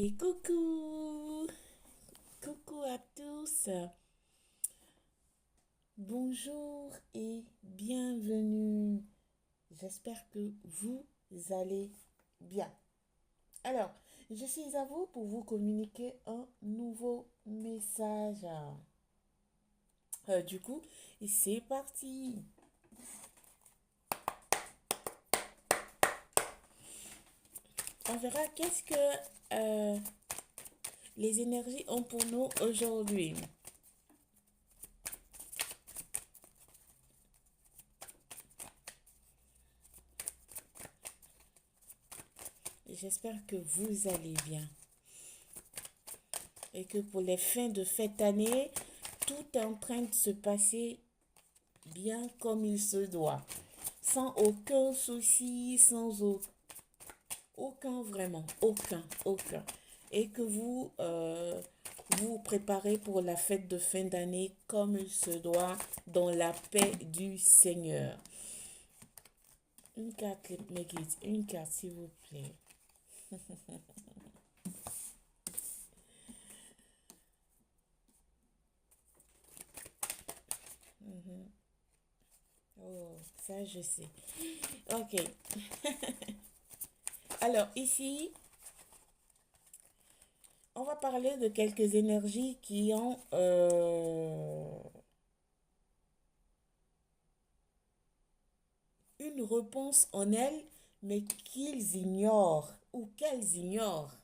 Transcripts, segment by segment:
Et coucou, coucou à tous, bonjour et bienvenue. J'espère que vous allez bien. Alors, je suis à vous pour vous communiquer un nouveau message. Du coup, c'est parti. On verra qu'est-ce que les énergies ont pour nous aujourd'hui. J'espère que vous allez bien et que pour les fins de cette année, tout est en train de se passer bien comme il se doit, sans aucun souci, sans aucun vraiment, aucun. Et que vous préparez pour la fête de fin d'année comme il se doit, dans la paix du Seigneur. Une carte, mes guides, une carte s'il vous plaît. Oh, ça je sais. Ok. Alors ici, on va parler de quelques énergies qui ont une réponse en elles, mais qu'ils ignorent ou qu'elles ignorent.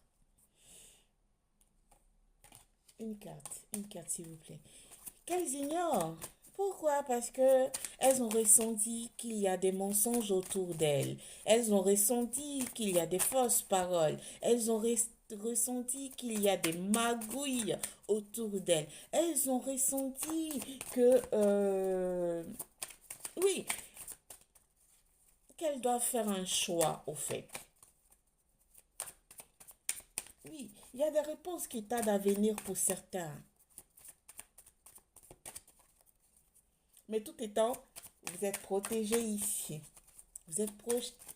Une carte s'il vous plaît. Qu'elles ignorent. Pourquoi? Parce que elles ont ressenti qu'il y a des mensonges autour d'elles. Elles ont ressenti qu'il y a des fausses paroles. Elles ont ressenti qu'il y a des magouilles autour d'elles. Elles ont ressenti que, oui, qu'elles doivent faire un choix au fait. Oui, il y a des réponses qui tardent à venir pour certains. Mais tout étant, vous êtes protégés ici. Vous êtes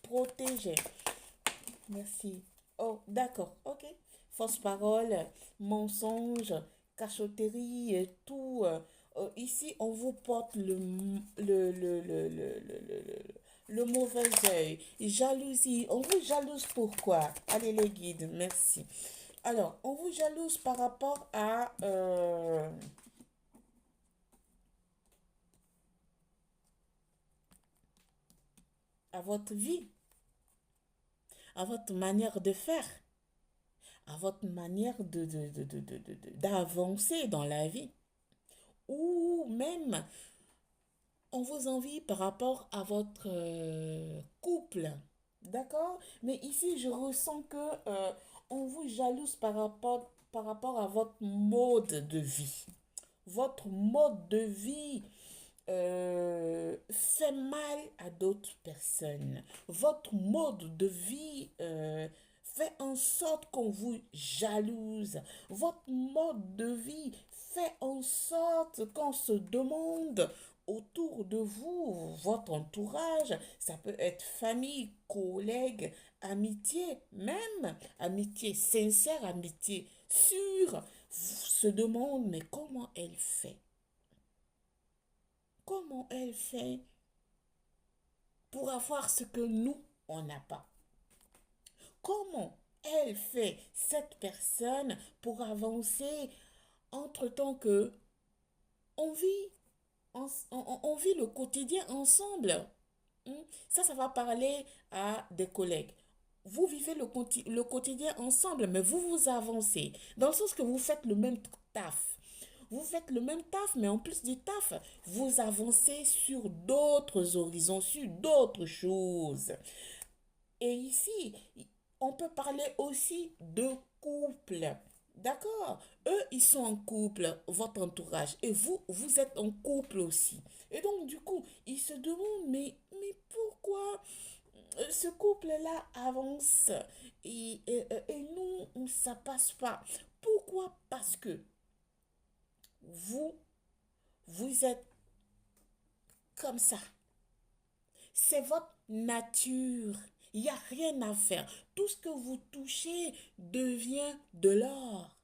protégés. Merci. Oh, d'accord. Ok. Fausse parole, mensonge, cachotterie, et tout. Ici, on vous porte le mauvais œil. Jalousie. On vous jalouse pourquoi? Allez, les guides. Merci. Alors, on vous jalouse par rapport à votre vie, à votre manière de faire, à votre manière d'avancer dans la vie. Ou même, on vous envie par rapport à votre couple. D'accord? Mais ici, je ressens que on vous jalouse par rapport à votre mode de vie. Votre mode de vie fait mal à d'autres personnes. Votre mode de vie fait en sorte qu'on vous jalouse. Votre mode de vie fait en sorte qu'on se demande autour de vous, votre entourage, ça peut être famille, collègues, amitié, même amitié sincère, amitié sûre, se demande mais comment elle fait? Comment elle fait pour avoir ce que nous, on n'a pas? Comment elle fait, cette personne, pour avancer entre temps que on vit, on vit le quotidien ensemble? Hmm? Ça va parler à des collègues. Vous vivez le quotidien ensemble, mais vous avancez. Dans le sens que vous faites le même taf. Vous faites le même taf, mais en plus du taf, vous avancez sur d'autres horizons, sur d'autres choses. Et ici, on peut parler aussi de couple. D'accord? Eux, ils sont en couple, votre entourage. Et vous êtes en couple aussi. Et donc, du coup, ils se demandent, mais pourquoi ce couple-là avance et nous, ça passe pas? Pourquoi? Parce que vous, vous êtes comme ça. C'est votre nature. Il n'y a rien à faire. Tout ce que vous touchez devient de l'or.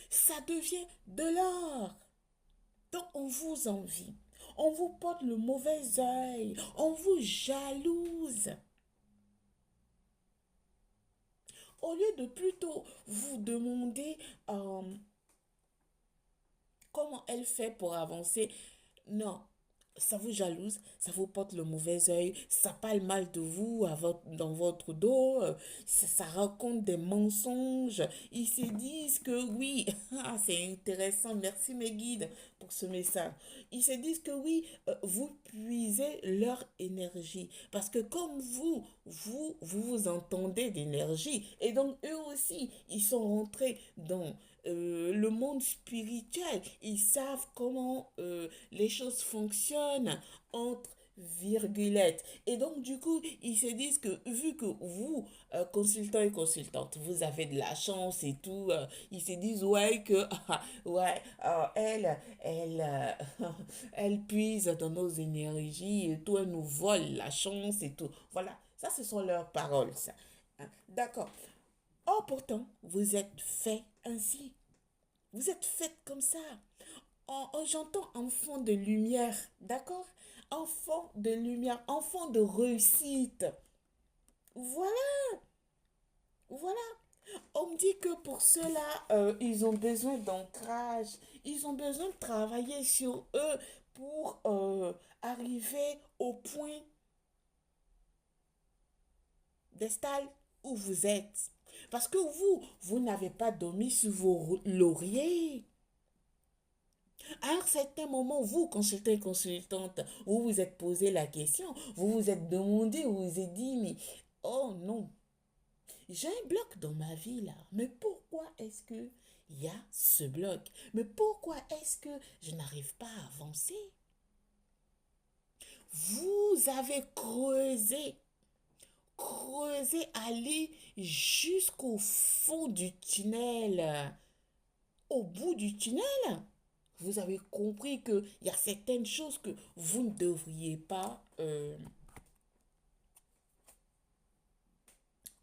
Ça devient de l'or. Donc on vous envie. On vous porte le mauvais œil. On vous jalouse. Au lieu de plutôt vous demander euh, comment elle fait pour avancer, non, ça vous jalouse, ça vous porte le mauvais œil, ça parle mal de vous dans votre dos, ça raconte des mensonges. Ils se disent que oui, ah, c'est intéressant, merci mes guides pour ce message. Ils se disent que oui, vous puisez leur énergie. Parce que comme vous entendez d'énergie. Et donc eux aussi, ils sont rentrés dans le monde spirituel. Ils savent comment les choses fonctionnent entre virgulettes. Et donc, du coup, ils se disent que vu que vous, consultants et consultantes, vous avez de la chance et tout, ils se disent, ouais, que, ouais, elle puise dans nos énergies et tout, elle nous vole la chance et tout. Voilà, ça, ce sont leurs paroles, ça. Hein, d'accord. Or, pourtant, vous êtes fait ainsi. Vous êtes fait comme ça. J'entends enfant de lumière, d'accord? Enfant de lumière, enfant de réussite. Voilà, voilà. On me dit que pour cela, ils ont besoin d'ancrage. Ils ont besoin de travailler sur eux pour arriver au point des stades où vous êtes. Parce que vous n'avez pas dormi sur vos lauriers. À un certain moment, vous, consultants et consultantes, vous vous êtes posé la question, vous vous êtes demandé, vous vous êtes dit, mais oh non, j'ai un bloc dans ma vie là, mais pourquoi est-ce que il y a ce bloc? Mais pourquoi est-ce que je n'arrive pas à avancer? Vous avez creusé, creusé, allé jusqu'au fond du tunnel, au bout du tunnel. Vous avez compris qu'il y a certaines choses que vous ne devriez pas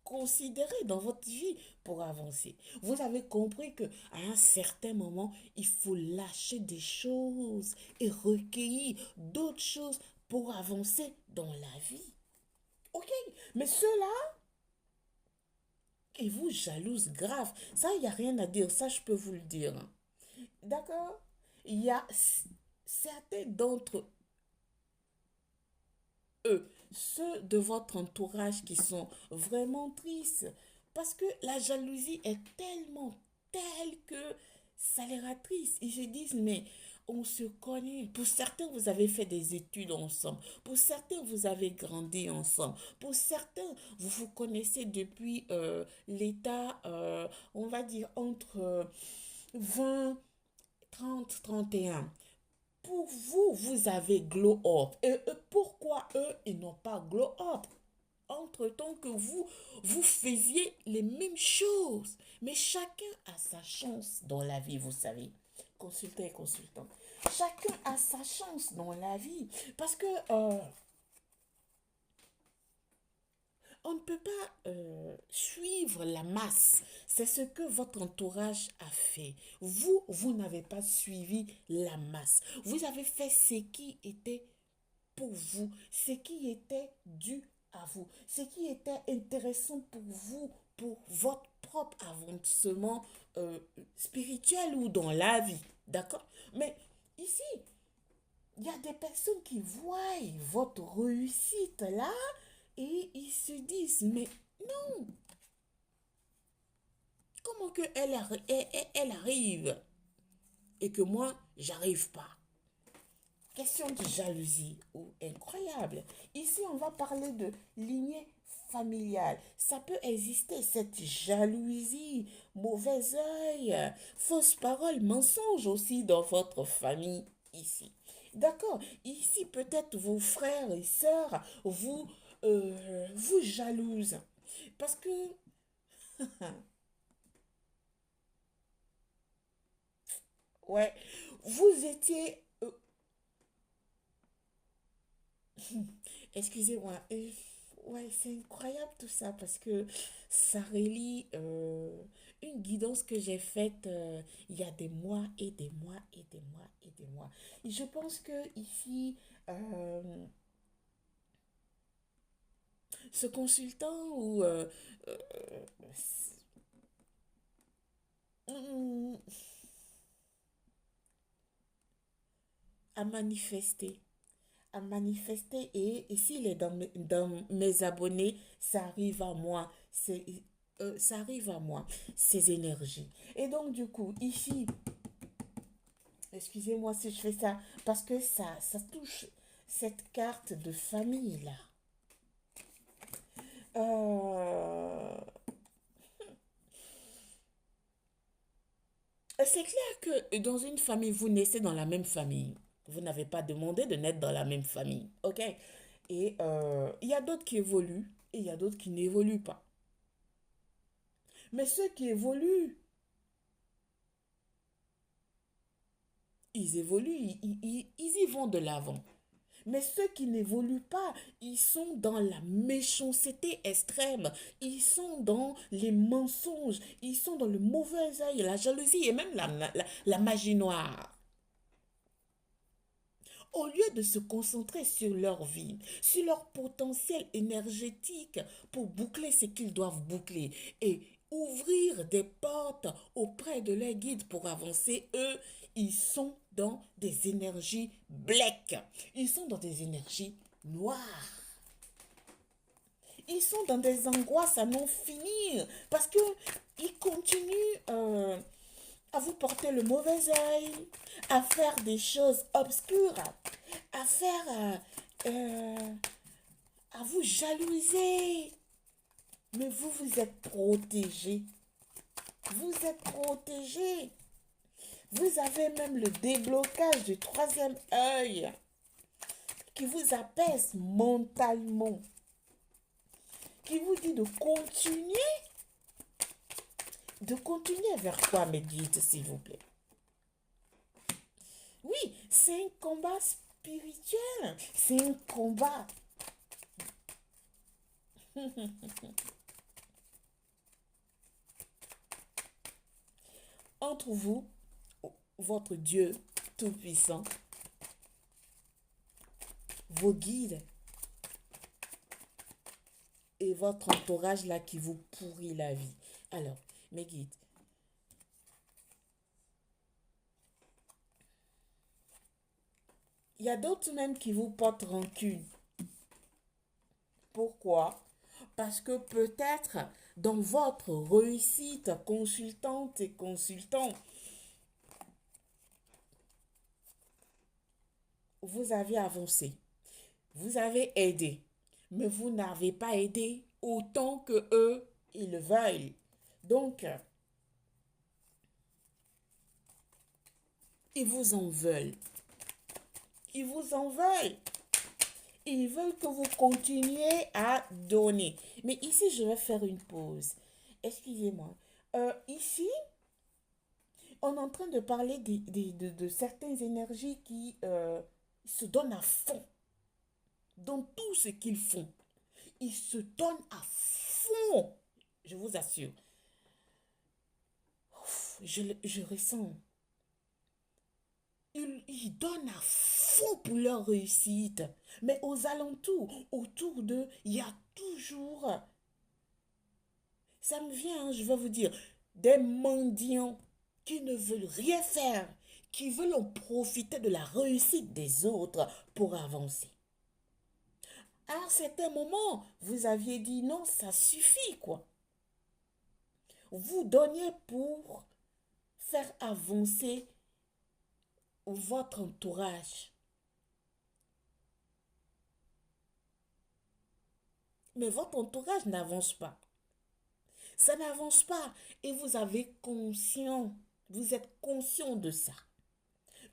considérer dans votre vie pour avancer. Vous avez compris que à un certain moment, il faut lâcher des choses et recueillir d'autres choses pour avancer dans la vie. Ok, mais ceux-là, ils vous jalousent grave. Ça, il n'y a rien à dire. Ça, je peux vous le dire. D'accord? Il y a certains d'entre eux, ceux de votre entourage qui sont vraiment tristes. Parce que la jalousie est tellement telle que ça les attriste. Ils se disent, mais on se connaît. Pour certains, vous avez fait des études ensemble. Pour certains, vous avez grandi ensemble. Pour certains, vous vous connaissez depuis l'état, on va dire, entre 20, 30, 31. Pour vous, vous avez glow up. Et pourquoi eux, ils n'ont pas glow up? Entre-temps que vous faisiez les mêmes choses. Mais chacun a sa chance dans la vie, vous savez. Consultant et consultant. Chacun a sa chance dans la vie. Parce que on ne peut pas suivre la masse. C'est ce que votre entourage a fait. Vous n'avez pas suivi la masse. Vous avez fait ce qui était pour vous, ce qui était dû à vous, ce qui était intéressant pour vous, pour votre propre avancement spirituel ou dans la vie. D'accord? Mais ici, il y a des personnes qui voient votre réussite là et ils se disent, mais non, comment que elle arrive et que moi, j'arrive pas? Question de jalousie ou incroyable. Ici, on va parler de lignée familiale. Ça peut exister, cette jalousie, mauvais œil, fausse parole, mensonge aussi dans votre famille ici. D'accord? Ici, peut-être vos frères et sœurs vous jalousent. Parce que, ouais, vous étiez excusez-moi. Ouais, c'est incroyable tout ça parce que ça relie une guidance que j'ai faite il y a des mois et des mois et des mois et des mois. Et je pense que ici, euh, ce consultant ou mm, a manifesté, a manifesté et s'il est dans mes abonnés, ça arrive à moi. Ça arrive à moi, ces énergies. Et donc, du coup, ici, excusez-moi si je fais ça, parce que ça touche cette carte de famille-là. Euh, c'est clair que dans une famille, vous naissez dans la même famille. Vous n'avez pas demandé de naître dans la même famille. OK? Et il y a d'autres qui évoluent et il y a d'autres qui n'évoluent pas. Mais ceux qui évoluent, ils évoluent, ils y vont de l'avant. Mais ceux qui n'évoluent pas, ils sont dans la méchanceté extrême, ils sont dans les mensonges, ils sont dans le mauvais œil, la jalousie et même la magie noire. Au lieu de se concentrer sur leur vie, sur leur potentiel énergétique pour boucler ce qu'ils doivent boucler et ouvrir des portes auprès de leurs guides pour avancer, eux, ils sont dans des énergies black. Ils sont dans des énergies noires. Ils sont dans des angoisses à n'en finir parce que ils continuent à vous porter le mauvais œil, à faire des choses obscures, à faire, à vous jalouser. Mais vous, vous êtes protégé. Vous êtes protégé. Vous avez même le déblocage du troisième œil qui vous apaise mentalement, qui vous dit de continuer vers quoi, mes guides, s'il vous plaît. Oui, c'est un combat spirituel. C'est un combat. Entre vous, votre Dieu Tout-Puissant, vos guides et votre entourage là qui vous pourrit la vie. Alors, mes guides, il y a d'autres même qui vous portent rancune. Pourquoi? Parce que peut-être dans votre réussite consultante et consultant, vous avez avancé, vous avez aidé, mais vous n'avez pas aidé autant que eux, ils le veulent. Donc, ils vous en veulent. Ils vous en veulent. Ils veulent que vous continuiez à donner. Mais ici, je vais faire une pause. Excusez-moi. Ici, on est en train de parler de certaines énergies qui se donnent à fond dans tout ce qu'ils font. Ils se donnent à fond. Je vous assure. Je ressens. Ils donnent à fond pour leur réussite. Mais aux alentours, autour d'eux, il y a toujours, ça me vient, hein, je vais vous dire, des mendiants qui ne veulent rien faire, qui veulent en profiter de la réussite des autres pour avancer. À un certain moment, vous aviez dit non, ça suffit, quoi. Vous donniez pour faire avancer votre entourage. Mais votre entourage n'avance pas. Ça n'avance pas. Et vous avez conscient, vous êtes conscient de ça,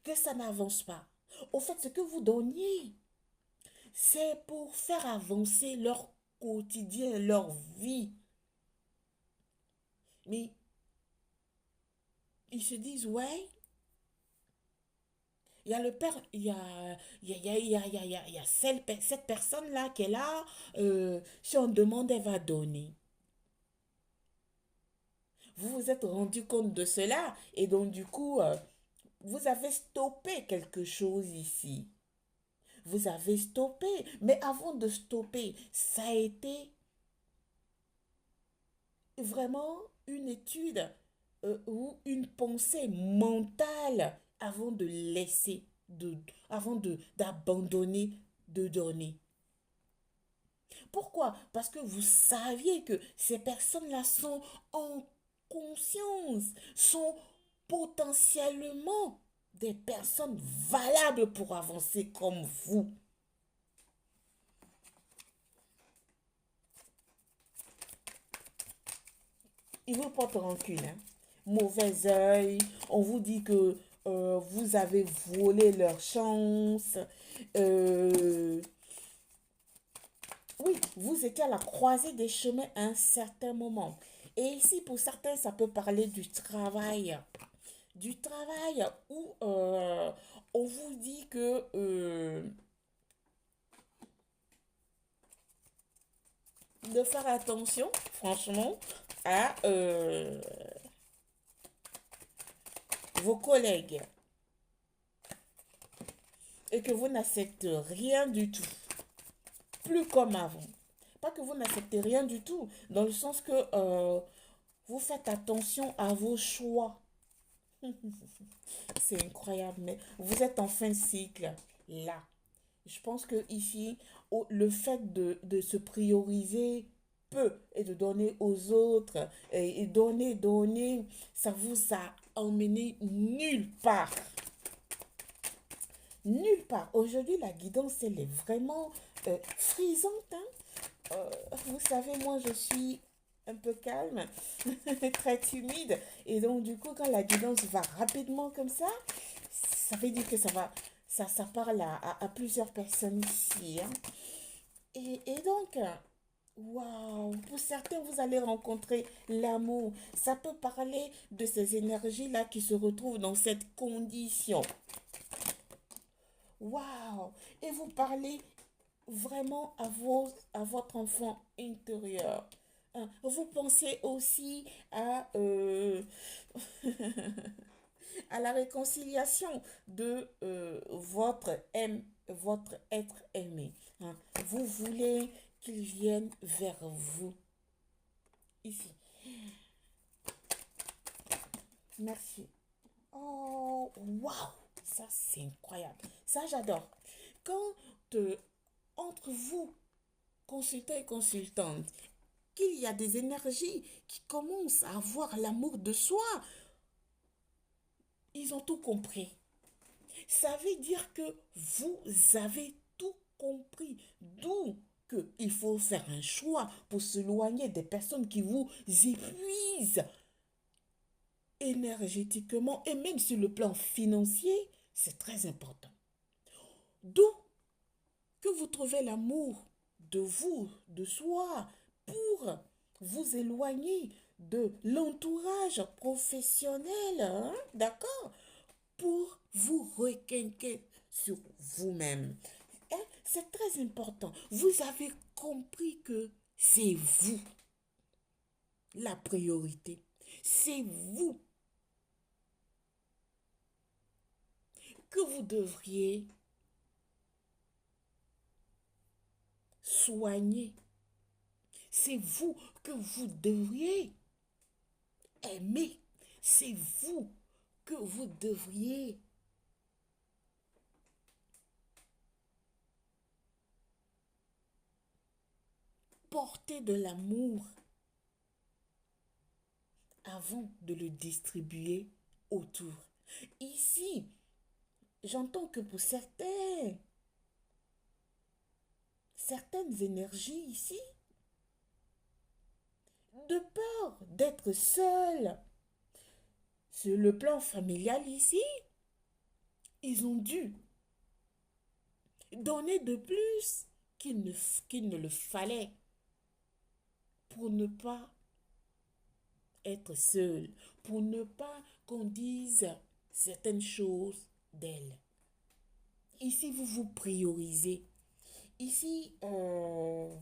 que ça n'avance pas. Au fait, ce que vous donniez, c'est pour faire avancer leur quotidien, leur vie. Mais ils se disent, ouais, Il y a le père, il y a cette personne-là qui est là. Si on demande, elle va donner. Vous vous êtes rendu compte de cela et donc du coup, vous avez stoppé quelque chose ici. Vous avez stoppé. Mais avant de stopper, ça a été vraiment une étude ou une pensée mentale avant de laisser, avant d'abandonner, de donner. Pourquoi? Parce que vous saviez que ces personnes-là sont en conscience, sont potentiellement des personnes valables pour avancer comme vous. Ils vous portent rancune, hein. Mauvais œil, on vous dit que vous avez volé leur chance. Euh, oui, vous étiez à la croisée des chemins à un certain moment. Et ici, pour certains, ça peut parler du travail. Du travail où on vous dit que de faire attention, franchement, à vos collègues et que vous n'acceptez rien du tout, plus comme avant. Pas que vous n'acceptez rien du tout, dans le sens que vous faites attention à vos choix. C'est incroyable, mais vous êtes en fin de cycle, là. Je pense que ici, le fait de se prioriser peu et de donner aux autres et donner, ça vous a emmené nulle part. Nulle part. Aujourd'hui, la guidance, elle est vraiment frisante, hein. Vous savez, moi, je suis un peu calme, très timide. Et donc, du coup, quand la guidance va rapidement comme ça veut dire que ça parle à plusieurs personnes ici, hein. Et donc, waouh, pour certains, vous allez rencontrer l'amour. Ça peut parler de ces énergies-là qui se retrouvent dans cette condition. Waouh! Et vous parlez vraiment à votre enfant intérieur. Hein, vous pensez aussi à la réconciliation de votre être aimé. Hein. Vous voulez qu'il vienne vers vous. Ici. Merci. Oh, waouh! Ça, c'est incroyable. Ça, j'adore. Quand entre vous, consultant et consultante, qu'il y a des énergies qui commencent à avoir l'amour de soi, ils ont tout compris. Ça veut dire que vous avez tout compris. D'où qu'il faut faire un choix pour s'éloigner des personnes qui vous épuisent énergétiquement et même sur le plan financier. C'est très important. D'où que vous trouvez l'amour de vous, de soi, pour vous éloigner de l'entourage professionnel, hein, d'accord? Pour vous requinquer sur vous-même. Hein, c'est très important. Vous avez compris que c'est vous la priorité. C'est vous que vous devriez soigner. C'est vous que vous devriez aimer. C'est vous que vous devriez porter de l'amour avant de le distribuer autour. Ici, j'entends que pour certaines énergies ici, de peur d'être seul sur le plan familial ici, ils ont dû donner de plus qu'il ne le fallait pour ne pas être seul, pour ne pas qu'on dise certaines choses d'elle. Ici, vous vous priorisez. Ici, vous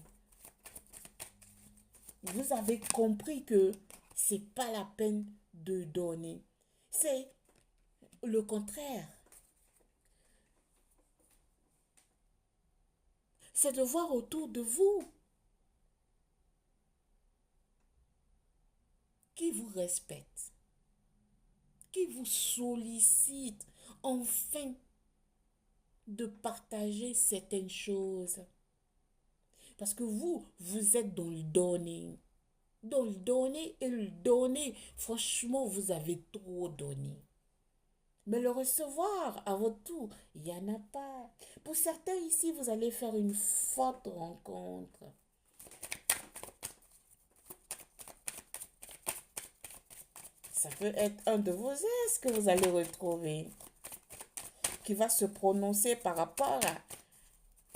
avez compris que c'est pas la peine de donner. C'est le contraire. C'est de voir autour de vous qui vous respecte, qui vous sollicite, enfin de partager certaines choses. Parce que vous êtes dans le donner. Dans le donner et le donner. Franchement, vous avez trop donné. Mais le recevoir à votre tour, il n'y en a pas. Pour certains ici, vous allez faire une forte rencontre. Ça peut être un de vos ex que vous allez retrouver, qui va se prononcer par rapport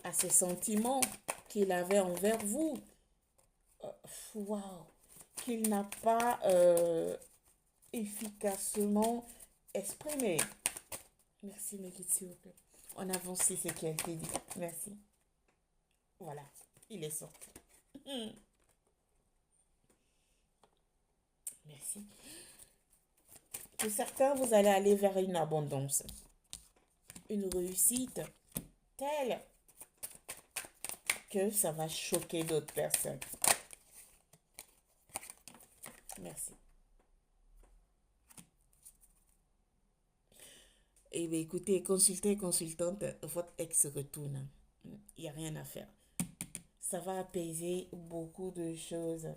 à ces sentiments qu'il avait envers vous. Waouh! Qu'il n'a pas efficacement exprimé. Merci, mes guides, s'il vous plaît. On avance sur ce qui a été dit. Merci. Voilà, il est sorti. Merci. Pour certains, vous allez aller vers une abondance, une réussite telle que ça va choquer d'autres personnes. Merci. Eh bien, écoutez, consultez, consultante, votre ex retourne. Il n'y a rien à faire. Ça va apaiser beaucoup de choses.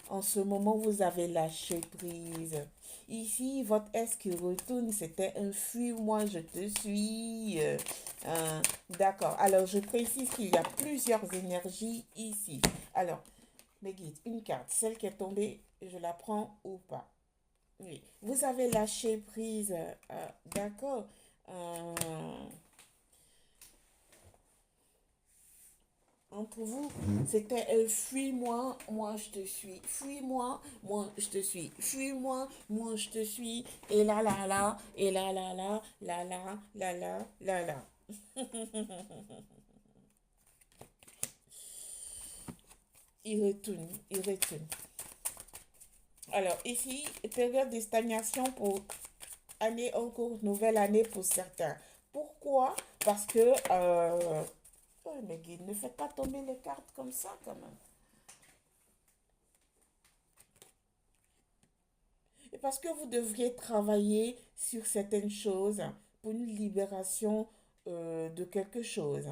En ce moment, vous avez lâché prise. Ici, votre ex qui retourne, c'était un fuis-moi, je te suis. D'accord. Alors, je précise qu'il y a plusieurs énergies ici. Alors, mes guides, une carte, celle qui est tombée, je la prends ou pas? Oui. Vous avez lâché prise. D'accord. Euh, Entre vous, c'était fuis-moi, moi je te suis. Fuis-moi, moi je te suis. Fuis-moi, moi je te suis. Et là, là, là, et là, là, là, là, là, là, là, là, là. Il retourne, il retourne. Alors, ici, période de stagnation pour année en cours, nouvelle année pour certains. Pourquoi? Parce que, oh, mes guides, ne faites pas tomber les cartes comme ça quand même. Et parce que vous devriez travailler sur certaines choses pour une libération de quelque chose.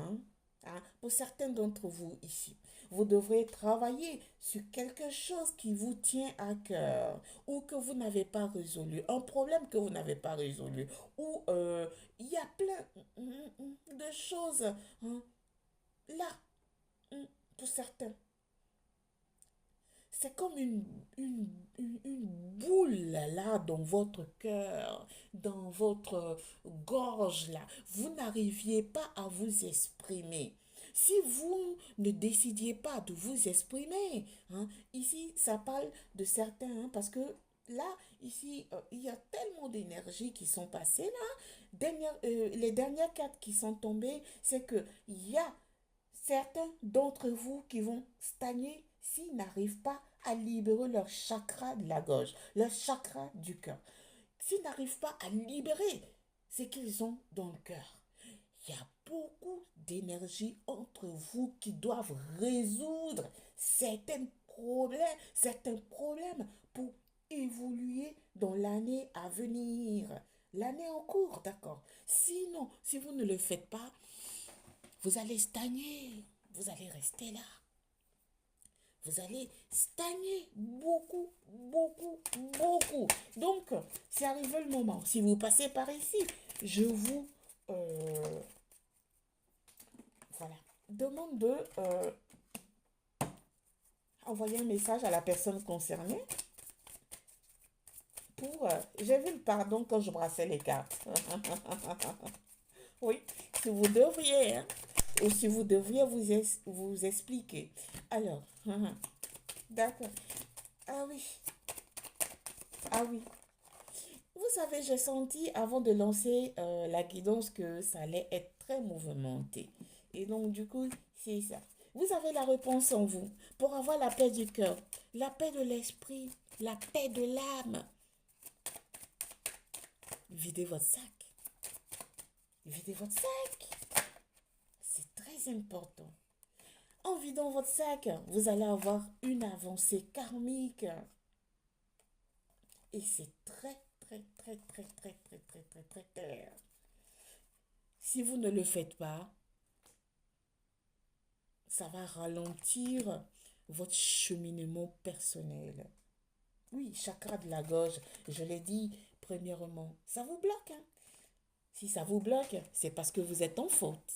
Pour certains d'entre vous ici, vous devrez travailler sur quelque chose qui vous tient à cœur ou que vous n'avez pas résolu, un problème que vous n'avez pas résolu, ou il y a plein de choses là pour certains. C'est comme une boule là dans votre cœur, dans votre gorge là. Vous n'arriviez pas à vous exprimer. Si vous ne décidiez pas de vous exprimer, ici ça parle de certains, parce que là, ici, il y a tellement d'énergie qui sont passées là. Les dernières cartes qui sont tombées, c'est que il y a certains d'entre vous qui vont stagner s'ils n'arrivent pas à libérer leur chakra de la gorge, leur chakra du cœur. S'ils n'arrivent pas à libérer ce qu'ils ont dans le cœur. Il y a beaucoup d'énergie entre vous qui doivent résoudre certains problèmes pour évoluer dans l'année à venir. L'année en cours, d'accord. Sinon, si vous ne le faites pas, vous allez stagner. Vous allez rester là. Vous allez stagner beaucoup, beaucoup, beaucoup. Donc, c'est arrivé le moment. Si vous passez par ici, je vous voilà, demande de envoyer un message à la personne concernée pour... j'ai vu le pardon quand je brassais les cartes. Oui, si vous devriez, ou si vous devriez vous expliquer. Alors, d'accord. Ah oui, ah oui. Vous savez, j'ai senti avant de lancer la guidance que ça allait être très mouvementé. Et donc, du coup, c'est ça. Vous avez la réponse en vous pour avoir la paix du cœur, la paix de l'esprit, la paix de l'âme. Videz votre sac. Videz votre sac. C'est très important. En vidant votre sac, vous allez avoir une avancée karmique. Et c'est très, très, très, très, très, très, très, très, très clair. Si vous ne le faites pas, ça va ralentir votre cheminement personnel. Oui, chakra de la gorge, je l'ai dit premièrement, ça vous bloque. Hein. Si ça vous bloque, c'est parce que vous êtes en faute.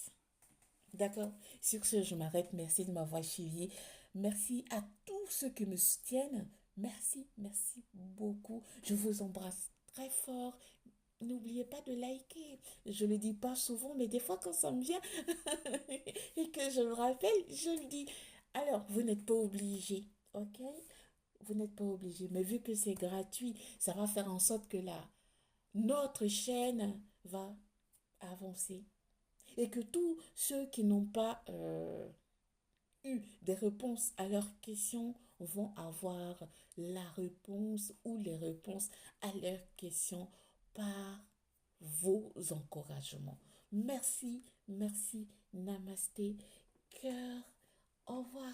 D'accord? Sur ce, je m'arrête. Merci de m'avoir suivi. Merci à tous ceux qui me soutiennent. Merci, merci beaucoup. Je vous embrasse très fort. N'oubliez pas de liker. Je ne le dis pas souvent, mais des fois quand ça me vient et que je me rappelle, je le dis. Alors, vous n'êtes pas obligé, ok? Vous n'êtes pas obligé, mais vu que c'est gratuit, ça va faire en sorte que notre chaîne va avancer. Et que tous ceux qui n'ont pas eu des réponses à leurs questions vont avoir la réponse ou les réponses à leurs questions par vos encouragements. Merci, merci, namasté, cœur, au revoir.